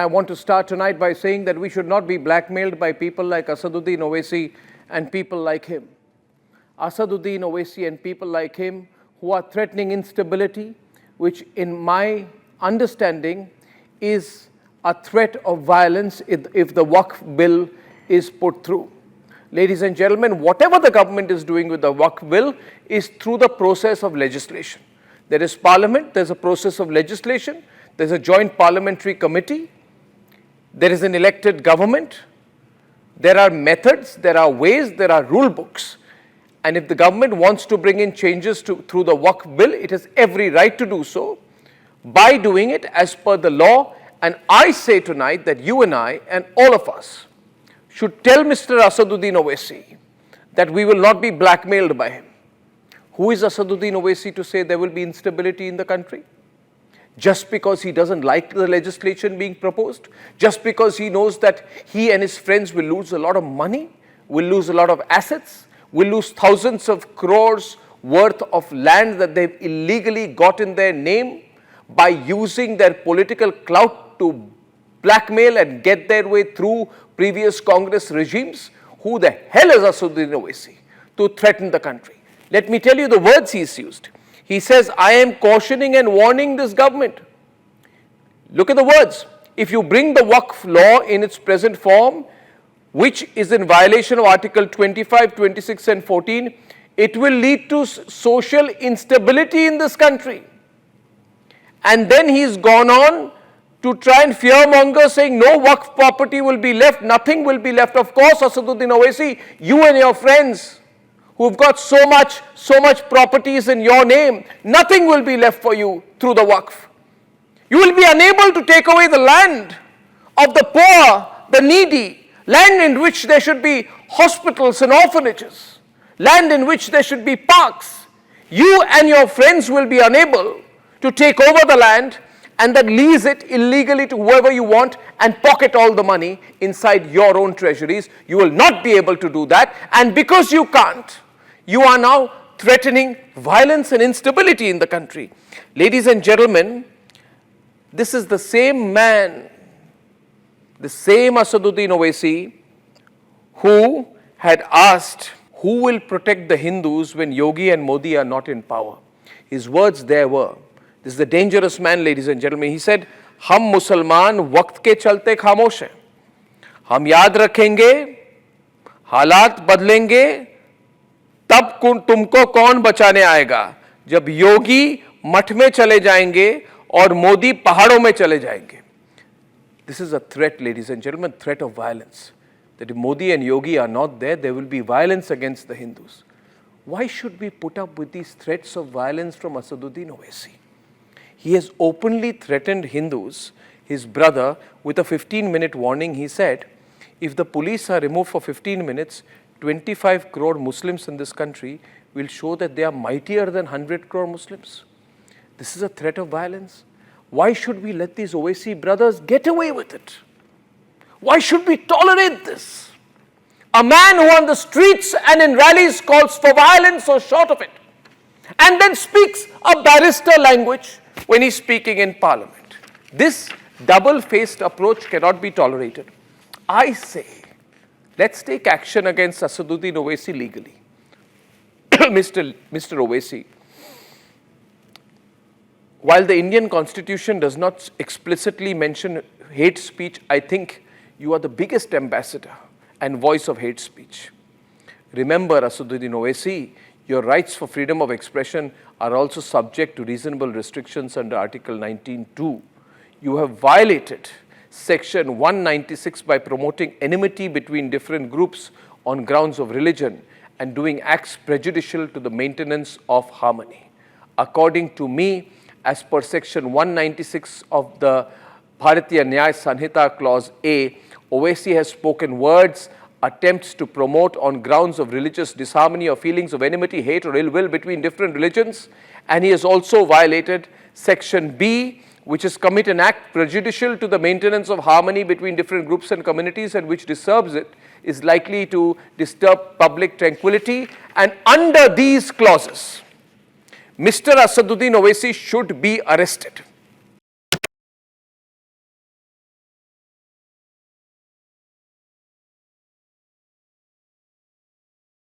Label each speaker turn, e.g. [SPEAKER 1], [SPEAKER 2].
[SPEAKER 1] I want to start tonight by saying that we should not be blackmailed by people like Asaduddin Owaisi and people like him. Asaduddin Owaisi and people like him who are threatening instability, which in my understanding is a threat of violence if the Waqf bill is put through. Ladies and gentlemen, whatever the government is doing with the Waqf bill is through the process of legislation. There is parliament, there's a process of legislation, there's a Joint Parliamentary Committee, there is an elected government, there are methods, there are ways, there are rule books. And if the government wants to bring in changes through the Waqf bill, it has every right to do so by doing it as per the law. And I say tonight that you and I and all of us should tell Mr. Asaduddin Owaisi that we will not be blackmailed by him. Who is Asaduddin Owaisi to say there will be instability in the country? Just because he doesn't like the legislation being proposed? Just because he knows that he and his friends will lose a lot of money, will lose a lot of assets, will lose thousands of crores worth of land that they've illegally got in their name by using their political clout to blackmail and get their way through previous Congress regimes? Who the hell is Asaduddin Owaisi to threaten the country? Let me tell you the words he's used. He says, I am cautioning and warning this government. Look at the words. If you bring the Waqf law in its present form, which is in violation of Article 25, 26 and 14, it will lead to social instability in this country. And then he's gone on to try and fearmonger, saying no Waqf property will be left, nothing will be left. Of course, Asaduddin Owaisi, you and your friends who've got so much properties in your name, nothing will be left for you through the Waqf. You will be unable to take away the land of the poor, the needy, land in which there should be hospitals and orphanages, land in which there should be parks. You and your friends will be unable to take over the land and then lease it illegally to whoever you want and pocket all the money inside your own treasuries. You will not be able to do that, and because you can't, you are now threatening violence and instability in the country. Ladies and gentlemen, this is the same man, the same Asaduddin Owaisi, who had asked, who will protect the Hindus when Yogi and Modi are not in power? His words there were, this is a dangerous man, ladies and gentlemen. He said, हम मुसलमान वक्त के चलते खामोश हैं, हम याद रखेंगे, हालात बदलेंगे, तब तुमको कौन बचाने आएगा, जब योगी मठ में चले जाएंगे और मोदी पहाड़ों में चले जाएंगे. This is a threat, ladies and gentlemen, threat of violence. That if Modi and Yogi are not there, there will be violence against the Hindus. Why should we put up with these threats of violence from Asaduddin Owaisi? He has openly threatened Hindus, his brother, with a 15-minute warning. He said, if the police are removed for 15 minutes, 25 crore Muslims in this country will show that they are mightier than 100 crore Muslims. This is a threat of violence. Why should we let these Owaisi brothers get away with it? Why should we tolerate this? A man who on the streets and in rallies calls for violence or short of it, and then speaks a barrister language when he's speaking in parliament. This double-faced approach cannot be tolerated. I say, let's take action against Asaduddin Owaisi legally. Mr. Owaisi, while the Indian Constitution does not explicitly mention hate speech, I think you are the biggest ambassador and voice of hate speech. Remember, Asaduddin Owaisi, your rights for freedom of expression are also subject to reasonable restrictions under Article 19(2). You have violated Section 196 by promoting enmity between different groups on grounds of religion and doing acts prejudicial to the maintenance of harmony. According to me, as per Section 196 of the Bharatiya Nyaya Sanhita Clause A, Owaisi has spoken words, attempts to promote on grounds of religious disharmony or feelings of enmity, hate or ill will between different religions, and he has also violated Section B, which is commit an act prejudicial to the maintenance of harmony between different groups and communities and which disturbs it, is likely to disturb public tranquility. And under these clauses, Mr. Asaduddin Owaisi should be arrested.